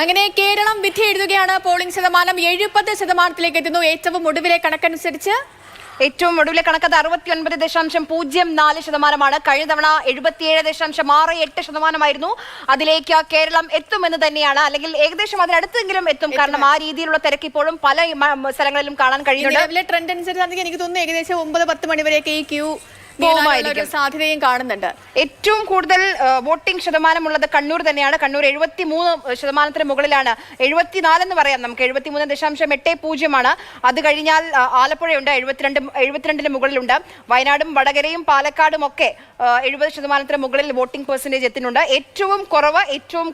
അങ്ങനെ കേരളം വിധി എഴുതുകയാണ്. പോളിംഗ് ശതമാനം 70% എത്തുന്നു. ഏറ്റവും ഒടുവിലെ കണക്കനുസരിച്ച് ഏറ്റവും ഒടുവിലെ കണക്ക് 69.04%. കഴിഞ്ഞ തവണ 77.68% അതിലേക്ക് കേരളം എത്തുമെന്ന് തന്നെയാണ്, അല്ലെങ്കിൽ ഏകദേശം അതിനടുത്തെങ്കിലും എത്തും. കാരണം ആ രീതിയിലുള്ള തിരക്ക് ഇപ്പോഴും പല സ്ഥലങ്ങളിലും കാണാൻ കഴിയുന്നുണ്ട്. ട്രെൻഡ് അനുസരിച്ച് എനിക്ക് തോന്നുന്നു ഏകദേശം 9-10 മണി വരെയൊക്കെ ഈ ക്യൂ സാധ്യതയും കാണുന്നുണ്ട്. ഏറ്റവും കൂടുതൽ വോട്ടിംഗ് ശതമാനമുള്ളത് കണ്ണൂർ തന്നെയാണ്. കണ്ണൂർ 73% മുകളിലാണ്. 74 എന്ന് പറയാം നമുക്ക്. 73.80 അത് കഴിഞ്ഞാൽ ആലപ്പുഴയുണ്ട്, 72 മുകളിലുണ്ട്. വയനാടും വടകരയും പാലക്കാടും ഒക്കെ 70% മുകളിൽ വോട്ടിംഗ് പെർസെന്റേജ് എത്തുന്നുണ്ട്. ഏറ്റവും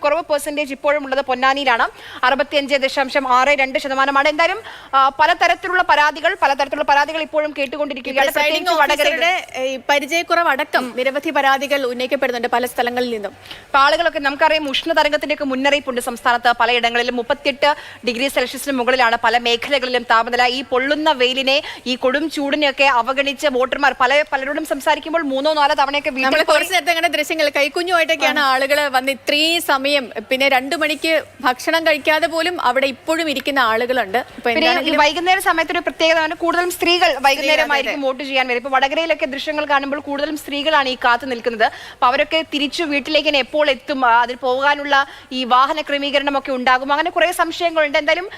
കുറവ് പെർസെന്റേജ് ഇപ്പോഴും ഉള്ളത് പൊന്നാനിയിലാണ്. 65.62%. എന്തായാലും പലതരത്തിലുള്ള പരാതികൾ ഇപ്പോഴും കേട്ടുകൊണ്ടിരിക്കുകയാണ്. പ്രത്യേകിച്ച് വടകരയുടെ പരിചയക്കുറവടക്കം നിരവധി പരാതികൾ ഉന്നയിക്കപ്പെടുന്നുണ്ട് പല സ്ഥലങ്ങളിൽ നിന്നും. ആളുകളൊക്കെ നമുക്കറിയാം, ഉഷ്ണതരംഗത്തിന്റെ ഒക്കെ മുന്നറിയിപ്പുണ്ട് സംസ്ഥാനത്ത്. പലയിടങ്ങളിലും 38°C മുകളിലാണ് പല മേഖലകളിലും താപനില. ഈ പൊള്ളുന്ന വെയിലിനെ, ഈ കൊടും ചൂടിനെയൊക്കെ അവഗണിച്ച് വോട്ടർമാർ പലരോടും സംസാരിക്കുമ്പോൾ 3-4 തവണയൊക്കെ വീട്ടിൽ കുറച്ച് നേരത്തെ അങ്ങനെ ദൃശ്യങ്ങൾ കൈക്കുഞ്ഞുമായിട്ടൊക്കെയാണ് ആളുകൾ വന്ന് ഇത്രയും സമയം, പിന്നെ 2 മണിക്ക് ഭക്ഷണം കഴിക്കാതെ പോലും അവിടെ ഇപ്പോഴും ഇരിക്കുന്ന ആളുകളുണ്ട്. വൈകുന്നേര സമയത്ത് ഒരു പ്രത്യേകത, കൂടുതലും സ്ത്രീകൾ വൈകുന്നേരമായിരിക്കും വോട്ട് ചെയ്യാൻ വരും. ഇപ്പൊ വടകരയിലൊക്കെ ദൃശ്യങ്ങൾ കാണുമ്പോൾ കൂടുതലും സ്ത്രീകളാണ് ഈ കാത്തു നിൽക്കുന്നത്. അപ്പൊ അവരൊക്കെ തിരിച്ചു വീട്ടിലേക്ക് എപ്പോൾ എത്തും, അതിൽ പോകാനുള്ള ഈ വാഹന ക്രമീകരണം ഒക്കെ ഉണ്ടാകും, അങ്ങനെ കുറെ സംശയങ്ങളുണ്ട്. എന്തായാലും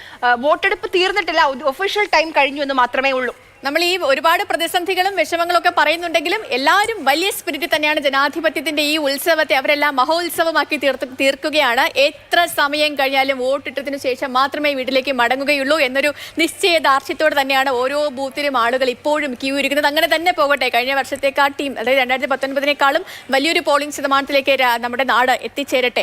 വോട്ടെടുപ്പ് തീർന്നിട്ടില്ല, ഒഫീഷ്യൽ ടൈം കഴിഞ്ഞു എന്ന് മാത്രമേ ഉള്ളൂ. നമ്മൾ ഈ ഒരുപാട് പ്രതിസന്ധികളും വിഷമങ്ങളും ഒക്കെ പറയുന്നുണ്ടെങ്കിലും എല്ലാവരും വലിയ സ്പിരിറ്റ് തന്നെയാണ് ജനാധിപത്യത്തിന്റെ ഈ ഉത്സവത്തെ അവരെല്ലാം മഹോത്സവമാക്കി തീർക്കുകയാണ്. എത്ര സമയം കഴിഞ്ഞാലും വോട്ടിട്ടതിനു ശേഷം മാത്രമേ വീട്ടിലേക്ക് മടങ്ങുകയുള്ളൂ എന്നൊരു നിശ്ചയദാർഢ്യത്തോടെ തന്നെയാണ് ഓരോ ബൂത്തിലും ആളുകൾ ഇപ്പോഴും ക്യൂ ഇരിക്കുന്നത്. അങ്ങനെ തന്നെ പോകട്ടെ. കഴിഞ്ഞ വർഷത്തെക്കാട്ടിയും, അതായത് 2019 വലിയൊരു പോളിംഗ് ശതമാനത്തിലേക്ക് നമ്മുടെ നാട് എത്തിച്ചേരട്ടെ.